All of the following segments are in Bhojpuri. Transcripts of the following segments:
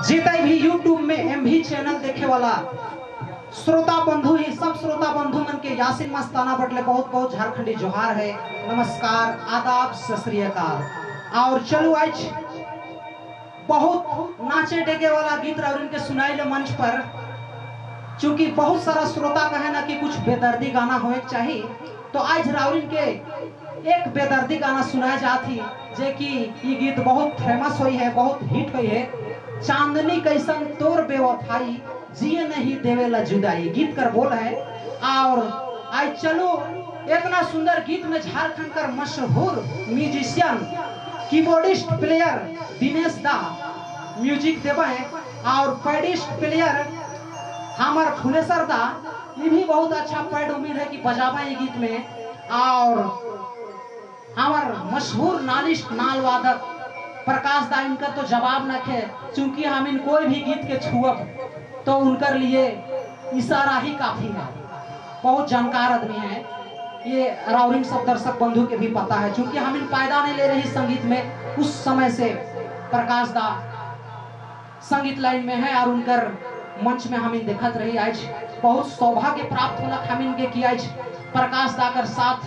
जितने भी यूट्यूब में MV चैनल देखे वाला श्रोता बंधु ही सब श्रोता बंधु मन के यासिन मस्ताना बटले बहुत बहुत झारखंडी जोहार है, नमस्कार, आदाब, सत श्री अकाल। और चलो आज बहुत नाचे डेगे वाला गीत राउरिन के सुनाइले मंच पर, चूंकि बहुत सारा श्रोता कहे ना कि कुछ बेदर्दी गाना होए चाहिए, तो आज राउरिन के एक बेदर्दी गाना सुनाया जाती जे कि ये गीत बहुत फेमस हुई है, बहुत हिट हुई है। चांदनी कैसन तोर बेवफाई, जिए नहीं देवेला जुदाई, गीत कर बोल है। और आज चलो इतना सुंदर गीत में झारखंड का मशहूर म्यूजिशियन कीबोर्डिस्ट प्लेयर दिनेश दा म्यूजिक देवे हैं, और पैडिस्ट प्लेयर हमार फुलेसर दा ये भी बहुत अच्छा पैड उम्मीद है कि बजावा ये गीत में। और हमार मशहूर नालिस्ट नाल वादक प्रकाश दा, इनका तो जवाब न खे, चूंकि हम इन कोई भी गीत के छुअब तो उनकर लिए इशारा ही काफी है। बहुत जानकार आदमी है ये, राउरिंग सब दर्शक बंधु के भी पता है, चूंकि हम इन फायदा नहीं ले रही संगीत में। उस समय से प्रकाश दा संगीत लाइन में है और उनकर मंच में हम इन देखत रही। आज बहुत सौभाग्य प्राप्त होना हम इनके कि आज प्रकाश दा कर साथ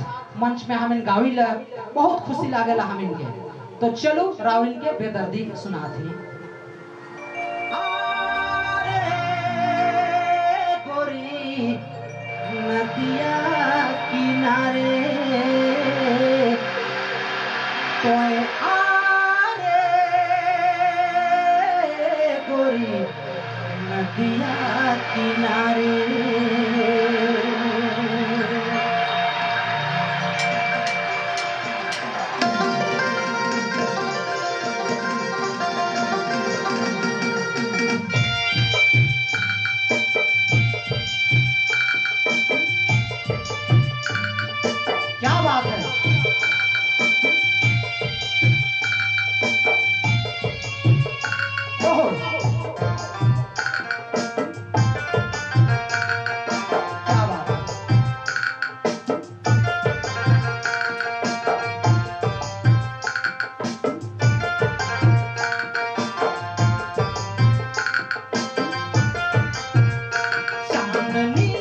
मंच में हम इन गावी ला, बहुत खुशी लागेला हम इनके। तो चलो राउरिन के बेदर्दी सुनाती। गोरी नदिया किनारे तोय आरे, गोरी नदिया किनारे। क्या बात है, ओहो क्या बात है। चांदनी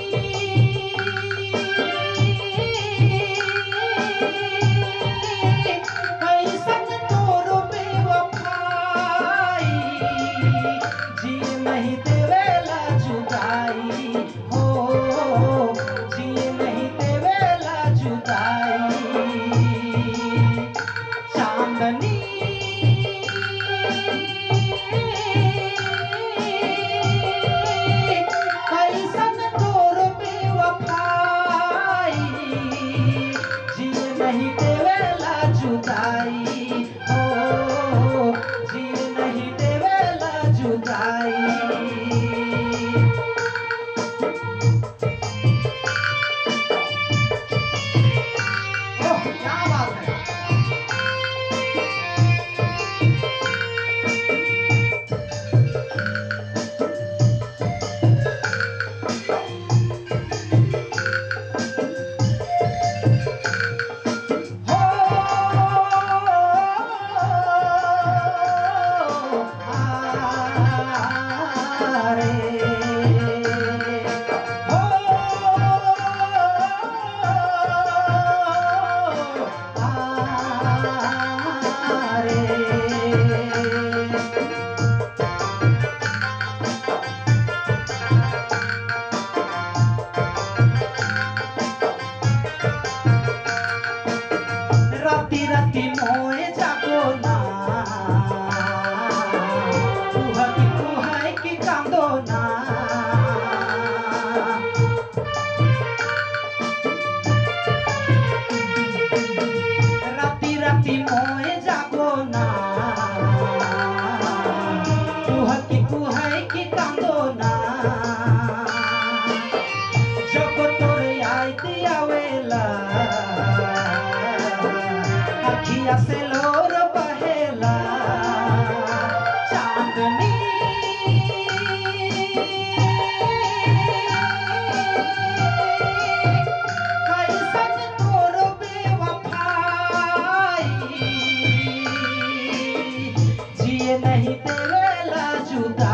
से लोर बहेला चांदनी नहीं देवेला जुदा।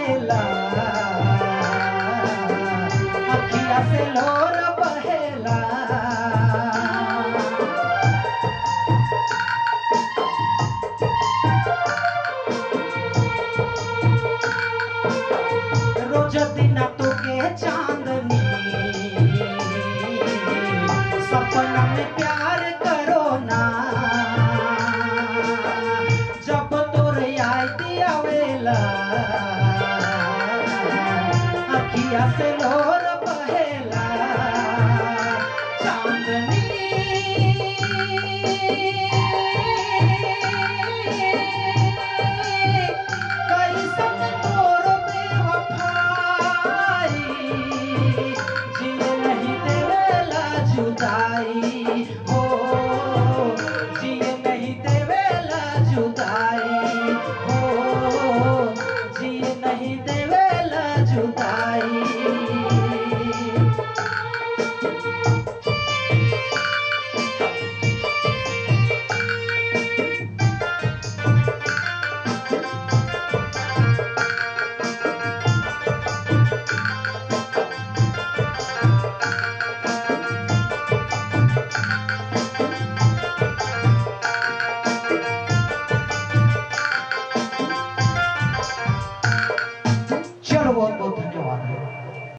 आवेला अखिया से लोर बहेला रोज दिन तुके चांदनी सपना में प्यार करो ना जब तोर याद आवेला अखिया से लोर